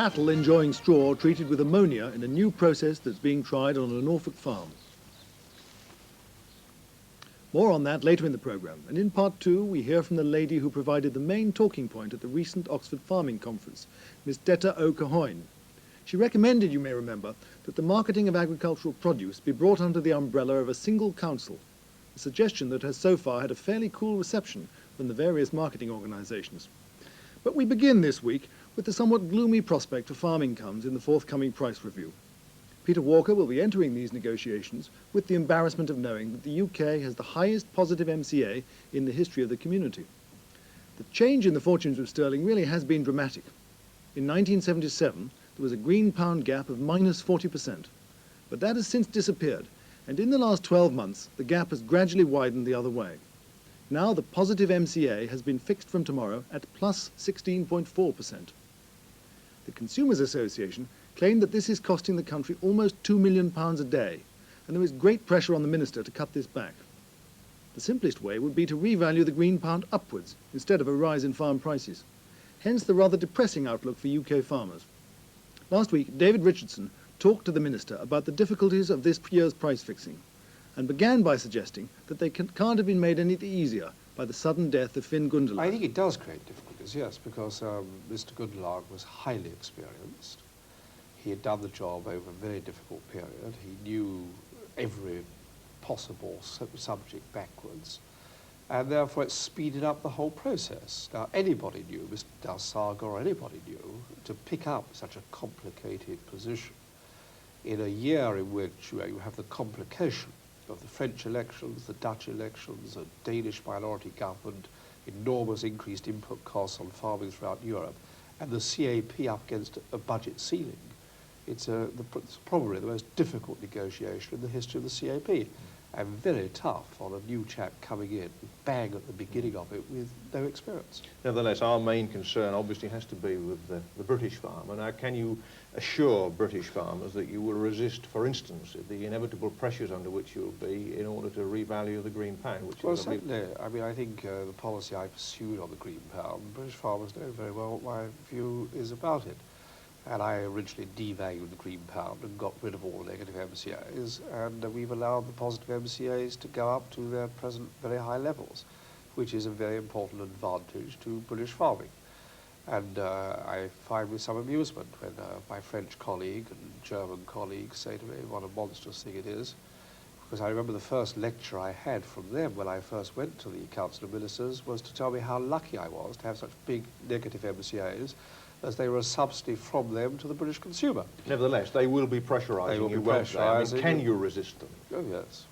cattle enjoying straw treated with ammonia in a new process that's being tried on a Norfolk farm. More on that later in the programme, and in part 2 we hear from the lady who provided the main talking point at the recent Oxford Farming Conference, Miss Detta O'Cahoyne. She recommended, you may remember, that the marketing of agricultural produce be brought under the umbrella of a single council, a suggestion that has so far had a fairly cool reception from the various marketing organisations. But we begin this week with the somewhat gloomy prospect of farm incomes in the forthcoming price review. Peter Walker will be entering these negotiations with the embarrassment of knowing that the UK has the highest positive MCA in the history of the community. The change in the fortunes of sterling really has been dramatic. In 1977, there was a green pound gap of minus 40%, but that has since disappeared, and in the last 12 months, the gap has gradually widened the other way. Now the positive MCA has been fixed from tomorrow at plus 16.4%. The Consumers Association claimed that this is costing the country almost £2 million a day, and there is great pressure on the Minister to cut this back. The simplest way would be to revalue the green pound upwards instead of a rise in farm prices, hence the rather depressing outlook for UK farmers. Last week, David Richardson talked to the Minister about the difficulties of this year's price fixing, and began by suggesting that they can't have been made any easier by the sudden death of Finn Gundelag. I think it does create difficulties, yes, because Mr. Gundelag was highly experienced. He had done the job over a very difficult period. He knew every possible subject backwards, and therefore it speeded up the whole process. Now, anybody knew, Mr. Dalsaga or anybody knew, to pick up such a complicated position in a year in which you have the complication of the French elections, the Dutch elections, a Danish minority government, enormous increased input costs on farming throughout Europe, and the CAP up against a budget ceiling. It's probably the most difficult negotiation in the history of the CAP, and very tough on a new chap coming in, bang at the beginning of it with no experience. Nevertheless, our main concern obviously has to be with the British farmer. Now, can you assure British farmers that you will resist, for instance, the inevitable pressures under which you'll be in order to revalue the green pound? Which Well, certainly. I mean, I think the policy I pursued on the green pound, British farmers know very well what my view is about it. And I originally devalued the green pound and got rid of all negative MCAs, and we've allowed the positive MCAs to go up to their present very high levels, which is a very important advantage to British farming. And I find with some amusement when my French colleague and German colleagues say to me what a monstrous thing it is, because I remember the first lecture I had from them when I first went to the Council of Ministers was to tell me how lucky I was to have such big negative MCAs, as they were a subsidy from them to the British consumer. Nevertheless, they will be pressurising you, won't they? I mean, can you resist them? Oh, yes.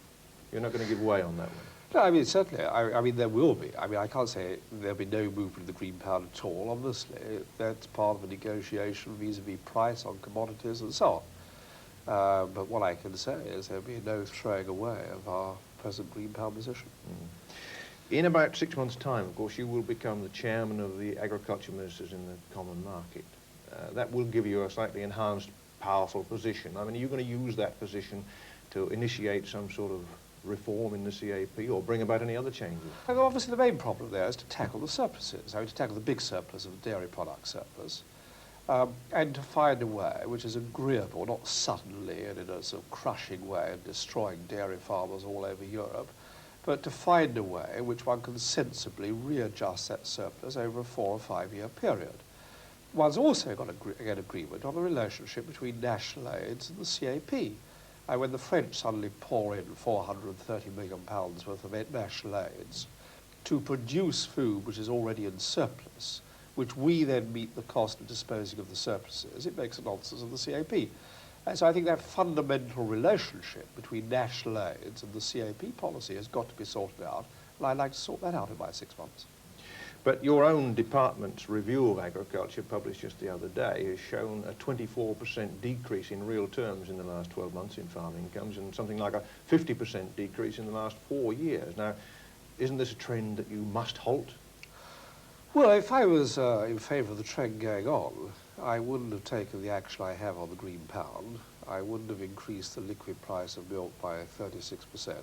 You're not going to give way on that one? No, I mean, certainly. I mean, there will be. I mean, I can't say there'll be no movement of the green pound at all, obviously. That's part of a negotiation vis-à-vis price on commodities and so on. But what I can say is there'll be no throwing away of our present green pound position. Mm. In about 6 months' time, of course, you will become the chairman of the agriculture ministers in the common market. That will give you a slightly enhanced, powerful position. I mean, are you going to use that position to initiate some sort of reform in the CAP or bring about any other changes? Well, obviously, the main problem there is to tackle the surpluses. I mean, to tackle the big surplus of the dairy product surplus, and to find a way which is agreeable, not suddenly and in a sort of crushing way and destroying dairy farmers all over Europe, but to find a way in which one can sensibly readjust that surplus over a 4 or 5 year period. One's also got to get agreement on the relationship between national aids and the CAP. And when the French suddenly pour in £430 million worth of national aids to produce food which is already in surplus, which we then meet the cost of disposing of the surpluses, it makes a nonsense of the CAP. And so I think that fundamental relationship between national aids and the CAP policy has got to be sorted out, and I'd like to sort that out in about 6 months. But your own department's review of agriculture, published just the other day, has shown a 24% decrease in real terms in the last 12 months in farm incomes and something like a 50% decrease in the last 4 years. Now, isn't this a trend that you must halt? Well, if I was in favour of the trend going on, I wouldn't have taken the action I have on the green pound. I wouldn't have increased the liquid price of milk by 36%.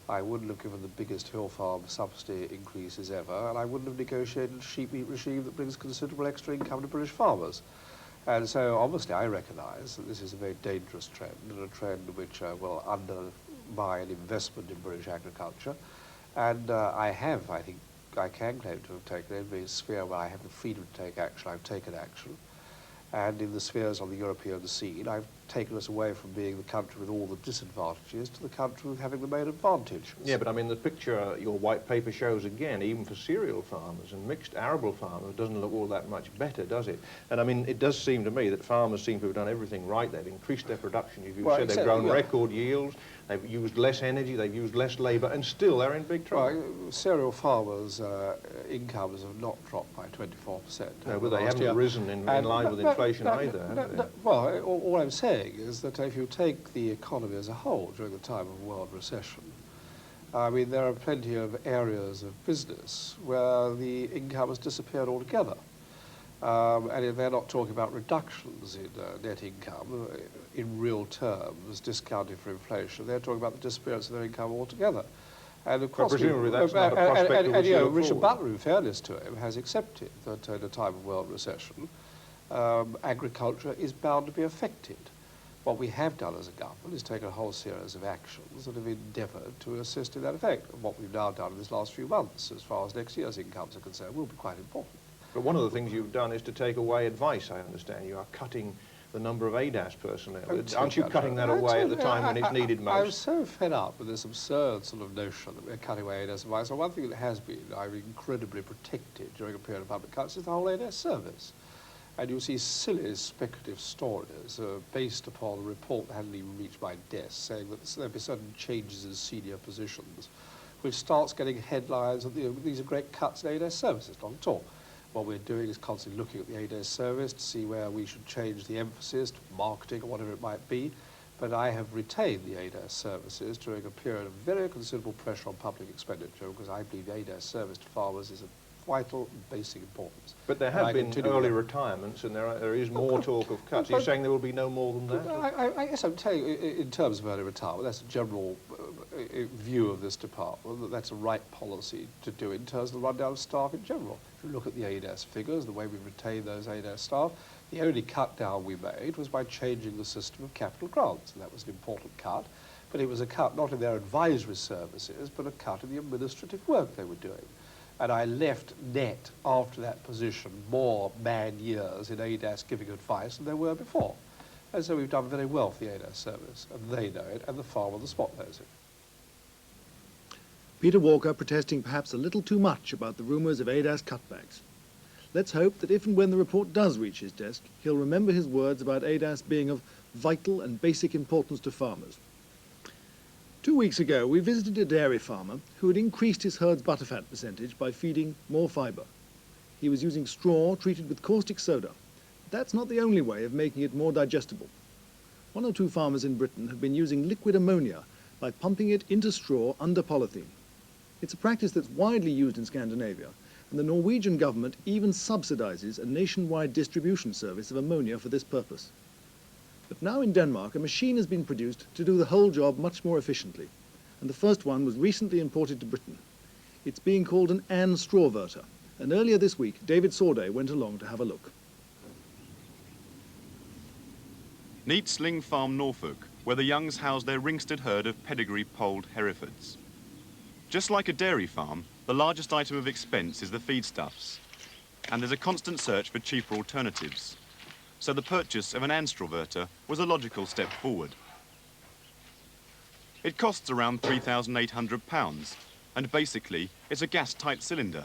I wouldn't have given the biggest hill farm subsidy increases ever, and I wouldn't have negotiated a sheep meat regime that brings considerable extra income to British farmers. And so obviously I recognise that this is a very dangerous trend, and a trend which will undermine investment in British agriculture. And I think I can claim to have taken every sphere where I have the freedom to take action, I've taken action. And in the spheres on the European scene, I've taken us away from being the country with all the disadvantages to the country with having the main advantages. Yeah, but I mean, the picture your white paper shows, again, even for cereal farmers and mixed arable farmers, doesn't look all that much better, does it? And I mean, it does seem to me that farmers seem to have done everything right. They've increased their production. As you said, they've grown record yields, they've used less energy, they've used less labour, and still they're in big trouble. Well, cereal farmers' incomes have not dropped by 24%. No, but they haven't risen in line with inflation either, have they? Well, all I'm saying is that if you take the economy as a whole during the time of world recession, I mean, there are plenty of areas of business where the income has disappeared altogether. And they're not talking about reductions in net income in real terms, discounted for inflation. They're talking about the disappearance of their income altogether. And of course, presumably that's not a prospect of you know, Richard Butler, in fairness to him, has accepted that in a time of world recession, agriculture is bound to be affected. What we have done as a government is taken a whole series of actions that have endeavoured to assist in that effect. And what we've now done in this last few months, as far as next year's incomes are concerned, will be quite important. But one of the things you've done is to take away advice, I understand. You are cutting the number of ADAS personnel. Aren't you cutting that away at the time when it's needed most? I'm so fed up with this absurd sort of notion that we're cutting away ADAS advice. So one thing that has been, I'm incredibly protected during a period of public cuts is the whole ADAS service. And you see silly speculative stories based upon a report that hadn't even reached my desk saying that there'll be certain changes in senior positions, which starts getting headlines of these are great cuts in ADAS services. Not at all. What we're doing is constantly looking at the ADAS service to see where we should change the emphasis to marketing or whatever it might be. But I have retained the ADAS services during a period of very considerable pressure on public expenditure because I believe the ADAS service to farmers is of vital and basic importance. But there have been early retirements and there is more talk of cuts. Are you saying there will be no more than that? I guess I'm telling you, in terms of early retirement, that's a general view of this department, that that's a right policy to do in terms of the rundown of staff in general. If you look at the ADAS figures, the way we retain those ADAS staff, the only cut down we made was by changing the system of capital grants, and that was an important cut. But it was a cut not in their advisory services, but a cut in the administrative work they were doing. And I left net, after that position, more man-years in ADAS giving advice than there were before. And so we've done very well for the ADAS service, and they know it, and the farmer on the spot knows it. Peter Walker protesting perhaps a little too much about the rumours of ADAS cutbacks. Let's hope that if and when the report does reach his desk, he'll remember his words about ADAS being of vital and basic importance to farmers. 2 weeks ago, we visited a dairy farmer who had increased his herd's butterfat percentage by feeding more fibre. He was using straw treated with caustic soda. But that's not the only way of making it more digestible. 1 or 2 farmers in Britain have been using liquid ammonia by pumping it into straw under polythene. It's a practice that's widely used in Scandinavia, and the Norwegian government even subsidises a nationwide distribution service of ammonia for this purpose. But now in Denmark, a machine has been produced to do the whole job much more efficiently, and the first one was recently imported to Britain. It's being called an Ann strawverter, and earlier this week, David Sorday went along to have a look. Neat Sling Farm, Norfolk, where the Youngs house their ringstead herd of pedigree polled Herefords. Just like a dairy farm, the largest item of expense is the feedstuffs, and there's a constant search for cheaper alternatives. So the purchase of an Ann strawverter was a logical step forward. It costs around £3,800, and basically it's a gas-tight cylinder.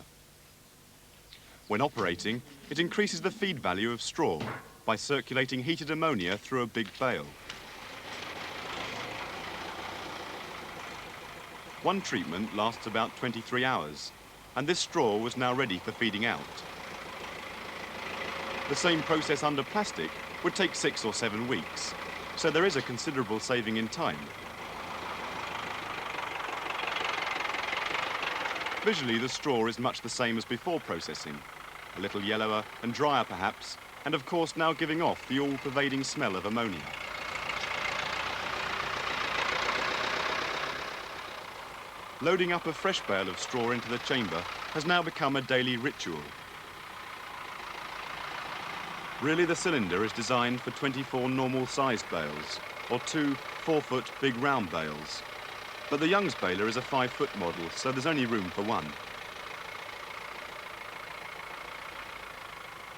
When operating, it increases the feed value of straw by circulating heated ammonia through a big bale. One treatment lasts about 23 hours, and this straw was now ready for feeding out. The same process under plastic would take 6 or 7 weeks, so there is a considerable saving in time. Visually, the straw is much the same as before processing, a little yellower and drier perhaps, and of course now giving off the all-pervading smell of ammonia. Loading up a fresh bale of straw into the chamber has now become a daily ritual. Really, the cylinder is designed for 24 normal-sized bales, or 2 4-foot big round bales. But the Young's baler is a 5-foot model, so there's only room for one.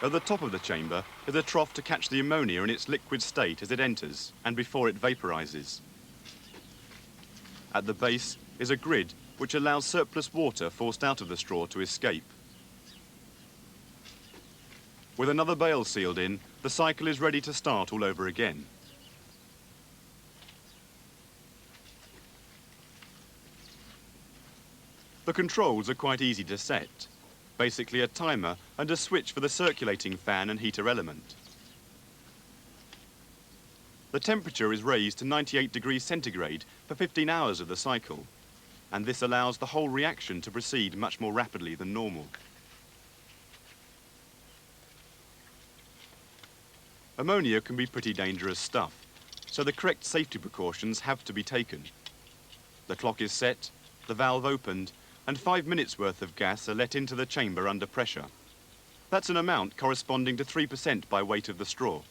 At the top of the chamber is a trough to catch the ammonia in its liquid state as it enters and before it vaporizes. At the base is a grid which allows surplus water forced out of the straw to escape. With another bale sealed in, the cycle is ready to start all over again. The controls are quite easy to set. Basically a timer and a switch for the circulating fan and heater element. The temperature is raised to 98 degrees centigrade for 15 hours of the cycle, and this allows the whole reaction to proceed much more rapidly than normal. Ammonia can be pretty dangerous stuff, so the correct safety precautions have to be taken. The clock is set, the valve opened, and 5 minutes worth of gas are let into the chamber under pressure. That's an amount corresponding to 3% by weight of the straw.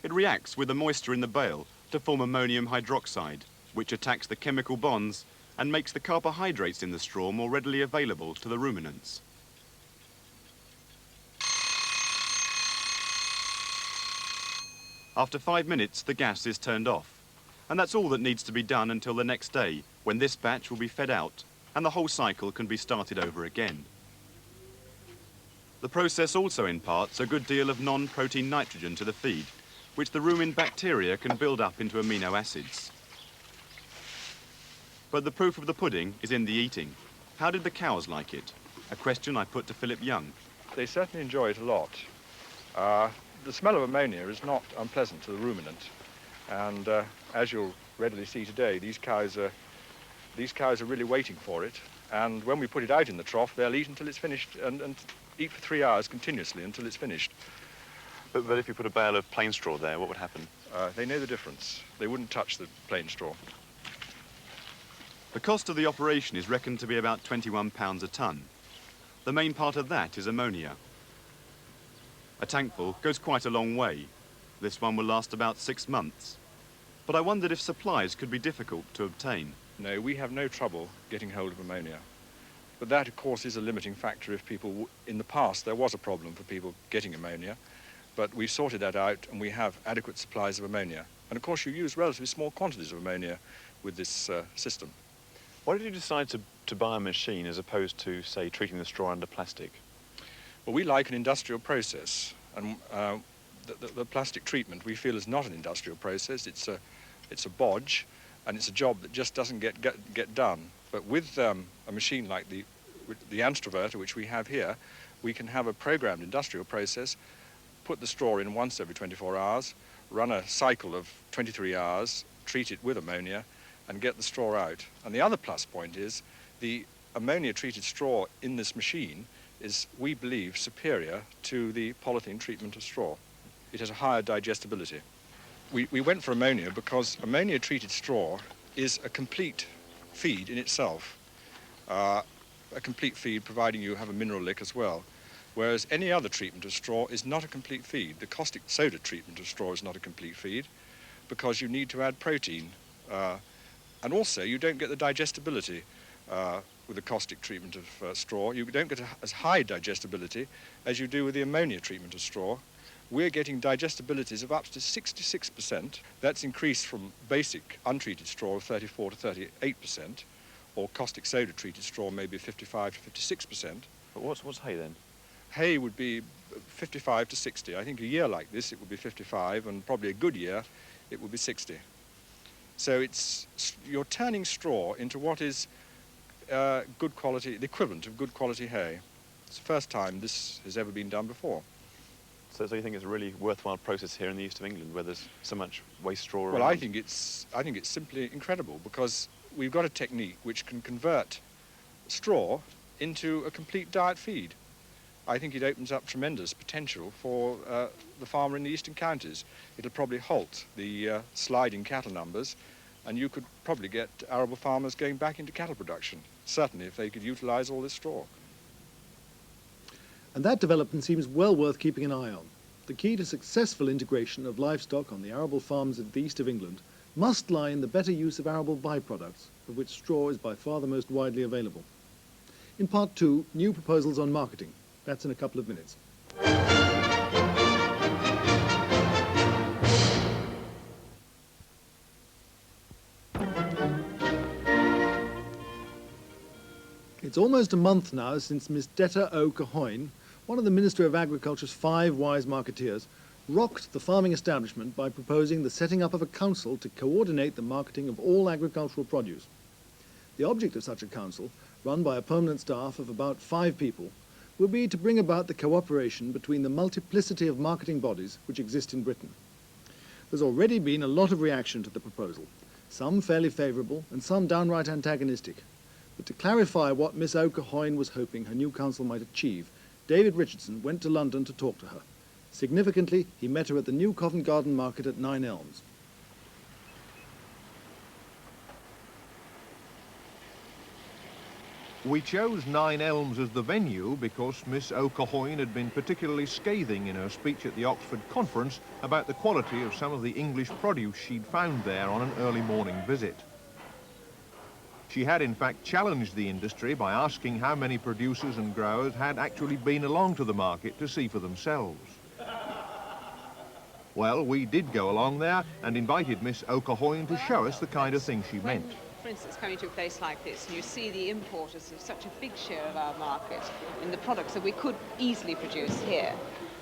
It reacts with the moisture in the bale to form ammonium hydroxide, which attacks the chemical bonds and makes the carbohydrates in the straw more readily available to the ruminants. After 5 minutes, the gas is turned off. And that's all that needs to be done until the next day, when this batch will be fed out, and the whole cycle can be started over again. The process also imparts a good deal of non-protein nitrogen to the feed, which the rumen bacteria can build up into amino acids. But the proof of the pudding is in the eating. How did the cows like it? A question I put to Philip Young. They certainly enjoy it a lot. The smell of ammonia is not unpleasant to the ruminant. And as you'll readily see today, these cows are really waiting for it. And when we put it out in the trough, they'll eat until it's finished and eat for 3 hours continuously until it's finished. But if you put a bale of plain straw there, what would happen? They know the difference. They wouldn't touch the plain straw. The cost of the operation is reckoned to be about £21 a tonne. The main part of that is ammonia. A tankful goes quite a long way. This one will last about 6 months. But I wondered if supplies could be difficult to obtain. No, we have no trouble getting hold of ammonia. But that, of course, is a limiting factor if people... In the past, there was a problem for people getting ammonia, but we sorted that out and we have adequate supplies of ammonia. And, of course, you use relatively small quantities of ammonia with this system. Why did you decide to buy a machine as opposed to, say, treating the straw under plastic? Well, we like an industrial process, and the plastic treatment we feel is not an industrial process. It's a bodge, and it's a job that just doesn't get done. But with a machine like the Anstraverter, which we have here, we can have a programmed industrial process, put the straw in once every 24 hours, run a cycle of 23 hours, treat it with ammonia, and get the straw out. And the other plus point is the ammonia-treated straw in this machine is, we believe, superior to the polythene treatment of straw. It has a higher digestibility. We went for ammonia because ammonia-treated straw is a complete feed in itself. A complete feed providing you have a mineral lick as well. Whereas any other treatment of straw is not a complete feed. The caustic soda treatment of straw is not a complete feed because you need to add protein. And also you don't get the digestibility with the caustic treatment of straw. You don't get as high digestibility as you do with the ammonia treatment of straw. We're getting digestibilities of up to 66%. That's increased from basic untreated straw of 34 to 38%, or caustic soda treated straw maybe 55 to 56%. But what's hay then? Hay would be 55 to 60. I think a year like this it would be 55, and probably a good year it would be 60. So you're turning straw into what is good quality, the equivalent of good quality hay. It's the first time this has ever been done before. So you think it's a really worthwhile process here in the east of England where there's so much waste straw around? Well, I think it's simply incredible because we've got a technique which can convert straw into a complete diet feed. I think it opens up tremendous potential for the farmer in the eastern counties. It'll probably halt the sliding cattle numbers, and you could probably get arable farmers going back into cattle production, certainly if they could utilise all this straw. And that development seems well worth keeping an eye on. The key to successful integration of livestock on the arable farms of the east of England must lie in the better use of arable byproducts, of which straw is by far the most widely available. In part 2, new proposals on marketing. That's in a couple of minutes. It's almost a month now since Miss Detta O'Cahoyne, one of the Minister of Agriculture's 5 wise marketeers, rocked the farming establishment by proposing the setting up of a council to coordinate the marketing of all agricultural produce. The object of such a council, run by a permanent staff of about 5 people, will be to bring about the cooperation between the multiplicity of marketing bodies which exist in Britain. There's already been a lot of reaction to the proposal, some fairly favourable and some downright antagonistic. But to clarify what Miss O'Cahoyne was hoping her new council might achieve, David Richardson went to London to talk to her. Significantly, he met her at the new Covent Garden Market at 9 Elms. We chose 9 Elms as the venue because Miss O'Cahoyne had been particularly scathing in her speech at the Oxford conference about the quality of some of the English produce she'd found there on an early morning visit. She had in fact challenged the industry by asking how many producers and growers had actually been along to the market to see for themselves. Well, we did go along there and invited Miss O'Cahoyne to show us the kind of thing she meant. For instance, coming to a place like this, and you see the importers of such a big share of our market in the products that we could easily produce here.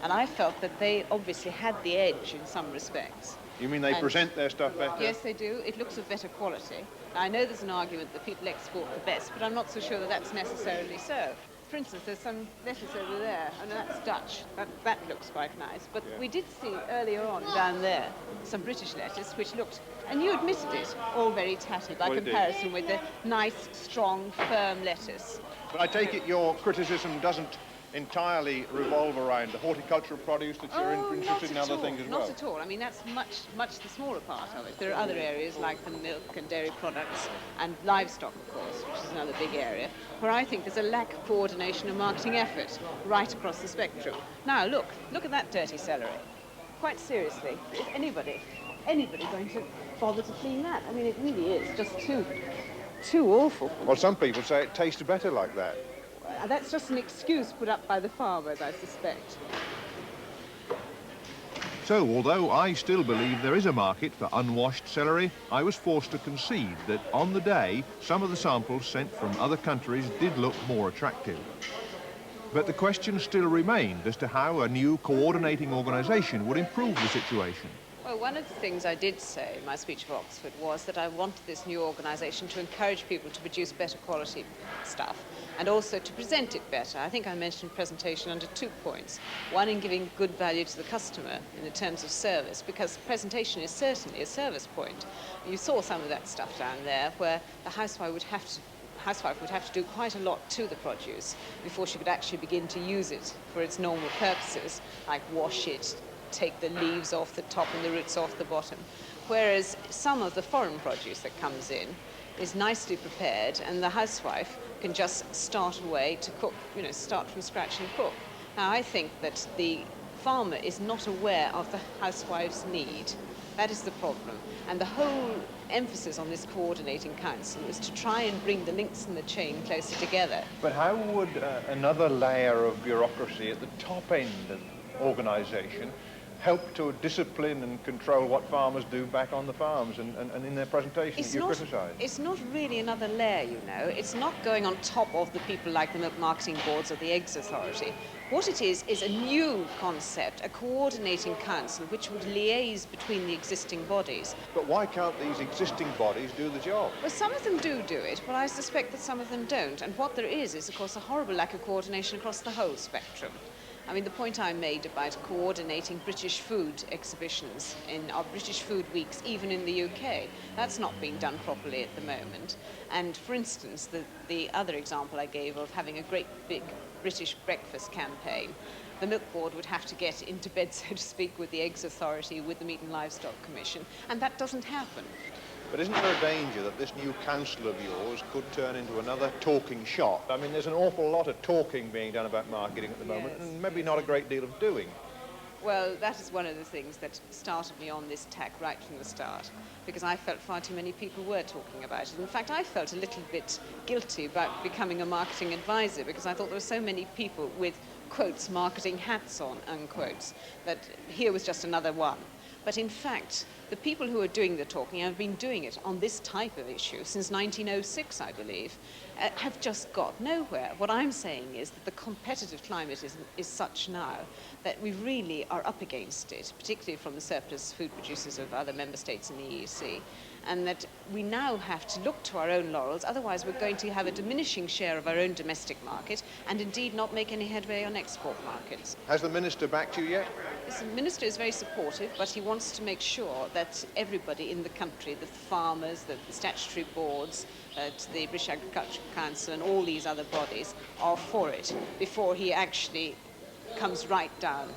And I felt that they obviously had the edge in some respects. You mean they present their stuff better? Yes, they do. It looks of better quality. Now, I know there's an argument that people export the best, but I'm not so sure that that's necessarily so. For instance, there's some lettuce over there, and that's Dutch. That looks quite nice. But we did see earlier on down there some British lettuce, which looked, and you admitted it, all very tatty by comparison with the nice, strong, firm lettuce. But I take it your criticism doesn't entirely revolve around the horticultural produce that you're interested in other things as well? Not at all. I mean, that's much the smaller part of it. There are other areas like the milk and dairy products and livestock, of course, which is another big area, where I think there's a lack of coordination and marketing effort right across the spectrum. Now, look at that dirty celery. Quite seriously, is anybody going to bother to clean that? I mean, it really is just too awful. Well, some people say it tastes better like that. That's just an excuse put up by the farmers, I suspect. So, although I still believe there is a market for unwashed celery, I was forced to concede that on the day, some of the samples sent from other countries did look more attractive. But the question still remained as to how a new coordinating organisation would improve the situation. Well, one of the things I did say in my speech of Oxford was that I wanted this new organisation to encourage people to produce better quality stuff and also to present it better. I think I mentioned presentation under 2 points. One, in giving good value to the customer in the terms of service, because presentation is certainly a service point. You saw some of that stuff down there where the housewife would have to do quite a lot to the produce before she could actually begin to use it for its normal purposes, like wash it, take the leaves off the top and the roots off the bottom. Whereas some of the foreign produce that comes in is nicely prepared and the housewife can just start away to cook, start from scratch and cook. Now, I think that the farmer is not aware of the housewife's need. That is the problem. And the whole emphasis on this coordinating council is to try and bring the links in the chain closer together. But how would another layer of bureaucracy at the top end of the organisation help to discipline and control what farmers do back on the farms and in their presentations that you criticise? It's not really another layer, It's not going on top of the people like the milk marketing boards or the eggs authority. What it is a new concept, a coordinating council which would liaise between the existing bodies. But why can't these existing bodies do the job? Well, some of them do it, but I suspect that some of them don't. And what there is, of course, a horrible lack of coordination across the whole spectrum. I mean, the point I made about coordinating British food exhibitions in our British food weeks, even in the UK, that's not being done properly at the moment. And for instance, the other example I gave of having a great big British breakfast campaign, the Milk Board would have to get into bed, so to speak, with the Eggs Authority, with the Meat and Livestock Commission, and that doesn't happen. But isn't there a danger that this new council of yours could turn into another talking shop? I mean, there's an awful lot of talking being done about marketing at the moment, Yes, and maybe yes. not a great deal of doing. Well, that is one of the things that started me on this tack right from the start, because I felt far too many people were talking about it. In fact, I felt a little bit guilty about becoming a marketing advisor, because I thought there were so many people with, quotes, marketing hats on, unquotes, that here was just another one. But in fact, the people who are doing the talking have been doing it on this type of issue since 1906, I believe, have just got nowhere. What I'm saying is that the competitive climate is such now that we really are up against it, particularly from the surplus food producers of other member states in the EEC, and that we now have to look to our own laurels, otherwise we're going to have a diminishing share of our own domestic market and indeed not make any headway on export markets. Has the Minister backed you yet? The Minister is very supportive, but he wants to make sure that everybody in the country, the farmers, the statutory boards, the British Agricultural Council and all these other bodies are for it before he actually comes right down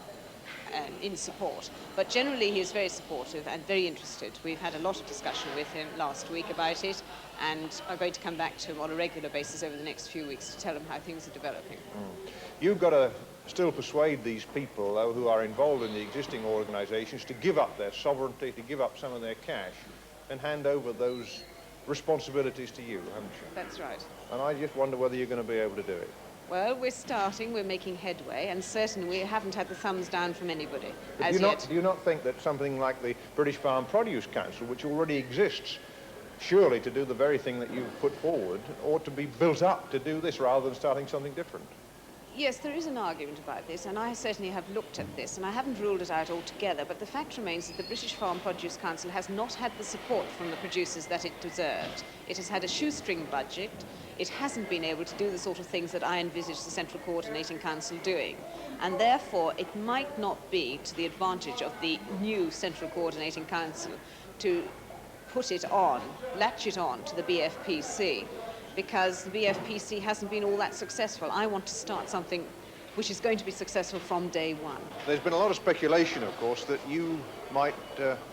in support. But generally he is very supportive and very interested. We've had a lot of discussion with him last week about it and are going to come back to him on a regular basis over the next few weeks to tell him how things are developing. You've got to still persuade these people, though, who are involved in the existing organisations to give up their sovereignty, to give up some of their cash and hand over those responsibilities to you, haven't you? That's right. And I just wonder whether you're going to be able to do it. Well, we're making headway, and certainly we haven't had the thumbs down from anybody But as yet. do you not think that something like the British Farm Produce Council, which already exists, surely to do the very thing that you've put forward, ought to be built up to do this rather than starting something different? Yes, there is an argument about this, and I certainly have looked at this, and I haven't ruled it out altogether, but the fact remains that the British Farm Produce Council has not had the support from the producers that it deserved. It has had a shoestring budget. It hasn't been able to do the sort of things that I envisage the Central Coordinating Council doing, and therefore it might not be to the advantage of the new Central Coordinating Council to put it on, latch it on to the BFPC, because the BFPC hasn't been all that successful. I want to start something which is going to be successful from day one. There's been a lot of speculation, of course, that you might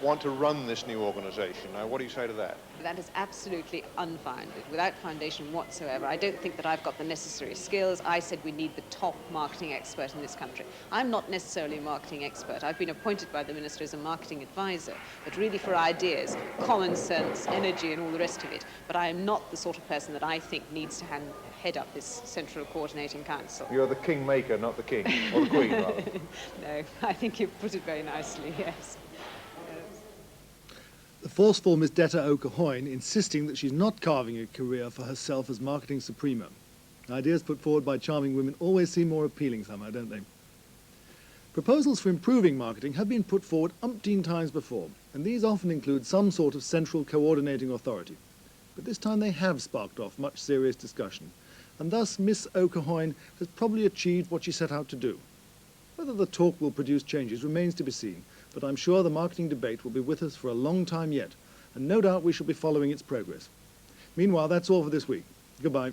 want to run this new organisation. Now, what do you say to that? That is absolutely unfounded, without foundation whatsoever. I don't think that I've got the necessary skills. I said we need the top marketing expert in this country. I'm not necessarily a marketing expert. I've been appointed by the Minister as a marketing advisor, but really for ideas, common sense, energy and all the rest of it. But I am not the sort of person that I think needs to head up this Central Coordinating Council. You're the kingmaker, not the king, or the queen, rather. No, I think you've put it very nicely, yes. The forceful Miss Detta O'Cahoyne insisting that she's not carving a career for herself as marketing suprema. Ideas put forward by charming women always seem more appealing somehow, don't they? Proposals for improving marketing have been put forward umpteen times before, and these often include some sort of central coordinating authority. But this time they have sparked off much serious discussion, and thus Miss O'Cahoyne has probably achieved what she set out to do. Whether the talk will produce changes remains to be seen, but I'm sure the marketing debate will be with us for a long time yet, and no doubt we shall be following its progress. Meanwhile, that's all for this week. Goodbye.